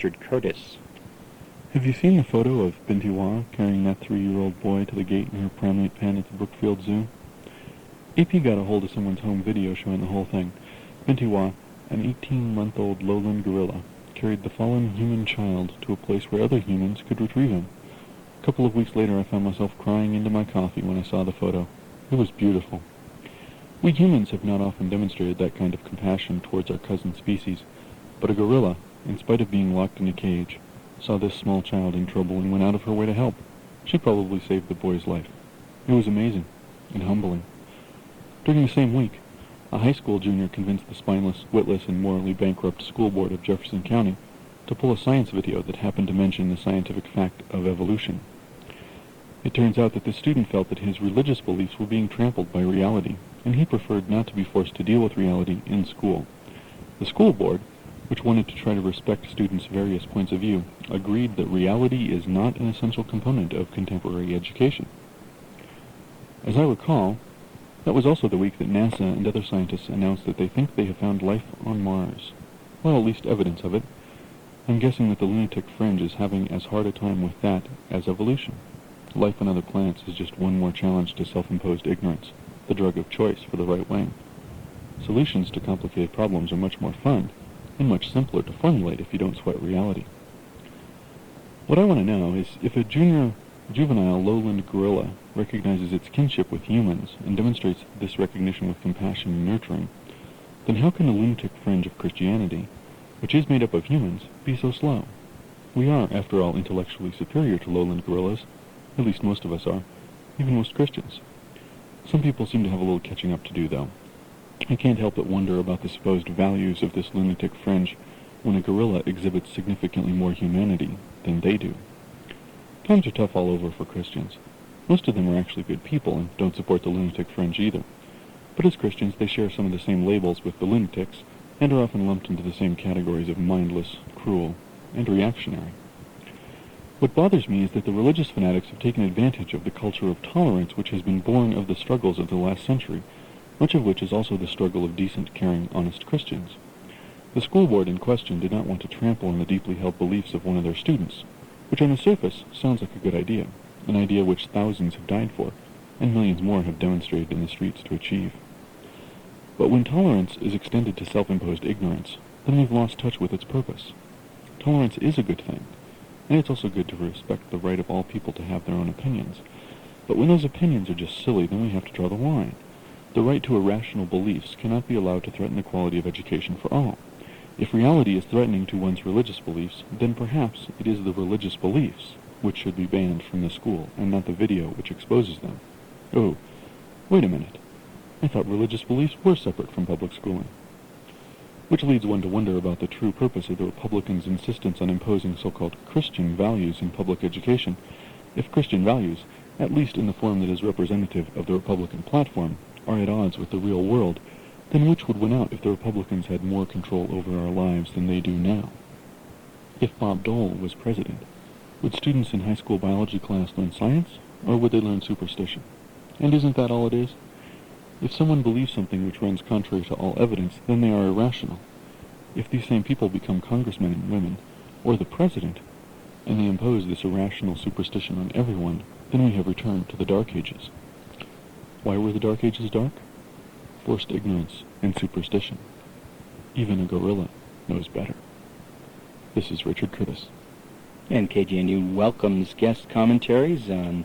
Richard Curtis. Have you seen the photo of Binti Wah carrying that 3-year-old boy to the gate in her primate pen at the Brookfield Zoo? AP got a hold of someone's home video showing the whole thing. Binti Wah, an 18-month-old lowland gorilla, carried the fallen human child to a place where other humans could retrieve him. A couple of weeks later, I found myself crying into my coffee when I saw the photo. It was beautiful. We humans have not often demonstrated that kind of compassion towards our cousin species, but a gorilla, in spite of being locked in a cage, saw this small child in trouble and went out of her way to help. She probably saved the boy's life. It was amazing and humbling. During the same week, a high school junior convinced the spineless, witless, and morally bankrupt school board of Jefferson County to pull a science video that happened to mention the scientific fact of evolution. It turns out that the student felt that his religious beliefs were being trampled by reality, and he preferred not to be forced to deal with reality in school. The school board, which wanted to try to respect students' various points of view, agreed that reality is not an essential component of contemporary education. As I recall, that was also the week that NASA and other scientists announced that they think they have found life on Mars. Well, at least evidence of it. I'm guessing that the lunatic fringe is having as hard a time with that as evolution. Life on other planets is just one more challenge to self-imposed ignorance, the drug of choice for the right wing. Solutions to complicated problems are much more fun, and much simpler to formulate if you don't sweat reality. What I want to know is if a juvenile lowland gorilla recognizes its kinship with humans and demonstrates this recognition with compassion and nurturing, then how can the lunatic fringe of Christianity, which is made up of humans, be so slow? We are, after all, intellectually superior to lowland gorillas. At least most of us are, even most Christians. Some people seem to have a little catching up to do, though. I can't help but wonder about the supposed values of this lunatic fringe when a gorilla exhibits significantly more humanity than they do. Times are tough all over for Christians. Most of them are actually good people and don't support the lunatic fringe either. But as Christians, they share some of the same labels with the lunatics and are often lumped into the same categories of mindless, cruel, and reactionary. What bothers me is that the religious fanatics have taken advantage of the culture of tolerance which has been born of the struggles of the last century, much of which is also the struggle of decent, caring, honest Christians. The school board in question did not want to trample on the deeply held beliefs of one of their students, which on the surface sounds like a good idea, an idea which thousands have died for, and millions more have demonstrated in the streets to achieve. But when tolerance is extended to self-imposed ignorance, then we've lost touch with its purpose. Tolerance is a good thing, and it's also good to respect the right of all people to have their own opinions. But when those opinions are just silly, then we have to draw the line. The right to irrational beliefs cannot be allowed to threaten the quality of education for all. If reality is threatening to one's religious beliefs, then perhaps it is the religious beliefs which should be banned from the school, and not the video which exposes them. Oh, wait a minute. I thought religious beliefs were separate from public schooling. Which leads one to wonder about the true purpose of the Republicans' insistence on imposing so-called Christian values in public education. If Christian values, at least in the form that is representative of the Republican platform, are at odds with the real world, then which would win out if the Republicans had more control over our lives than they do now? If Bob Dole was president, would students in high school biology class learn science, or would they learn superstition? And isn't that all it is? If someone believes something which runs contrary to all evidence, then they are irrational. If these same people become congressmen and women, or the president, and they impose this irrational superstition on everyone, then we have returned to the Dark Ages. Why were the Dark Ages dark? Forced ignorance and superstition. Even a gorilla knows better. This is Richard Curtis. And KGNU welcomes guest commentaries on